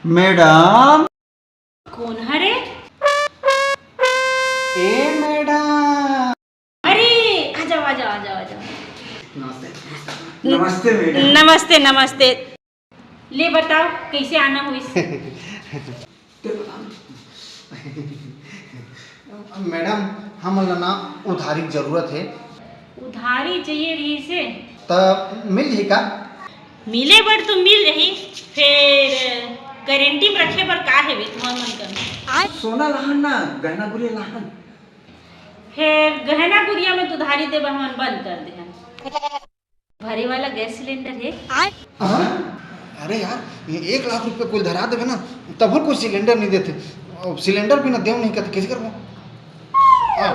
Madam कौन हरे? ए madam, अरे आ जाओ आ जाओ आ जाओ आ जाओ। नमस्ते मैडम। नमस्ते नमस्ते। ले बताओ कैसे आना हुई? मैडम हमला ना उधारी की जरूरत है उधारी चाहिए रही से? तो मिल जाए का? मिले बर तो मिल रही, फिर गारंटी में रखे बर का है वे तुम्हार मन कर? सोना लहन ना, गहना गुड़िया लहन। फिर गहना गुड़िया में तो उधारी दे हम बंद कर दे। भरे वाला गैस सिलेंडर है? अरे यार, ये 1 लाख रुपए कुल धरा देवे ना, तब कोई सिलेंडर नहीं देते। और सिलेंडर भी ना देव नहीं कहते, कैसे करबो?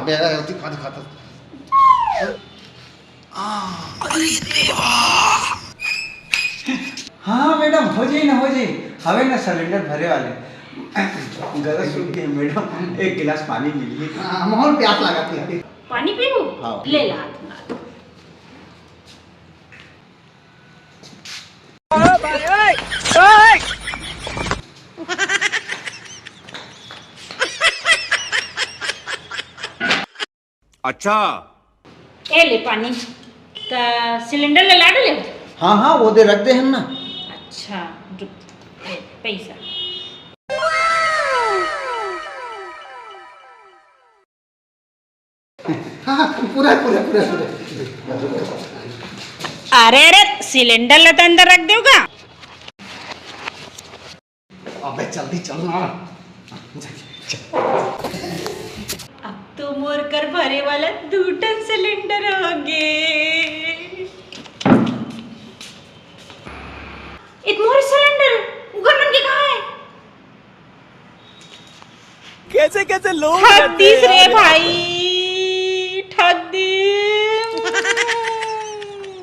बेरा दिखा दिखाता। हाँ मैडम, हो जाए ना, हो जाए। हवे ना सिलेंडर भरे वाले। गलत सुन के मैडम, एक गिलास पानी मिलिए। माहौल प्यास लगा थी। पानी पीबू? हाँ। ले ला हाथ में। अच्छा ए ले पानी। तो सिलेंडर ले ला ले। हाँ हाँ, वो दे रख दे हम ना। अच्छा रुक, ए, पैसा। हाँ पूरा पूरा पूरा पूरा। अरे अरे सिलेंडर ला तो अंदर रख दोगा? अबे जल्दी चल ना। अब तो मोर कर भरे वाला 2 टन सिलेंडर हो गए। एक मोर सिलेंडर उगन मन के कहाँ है? कैसे कैसे लोग 36 रे भाई।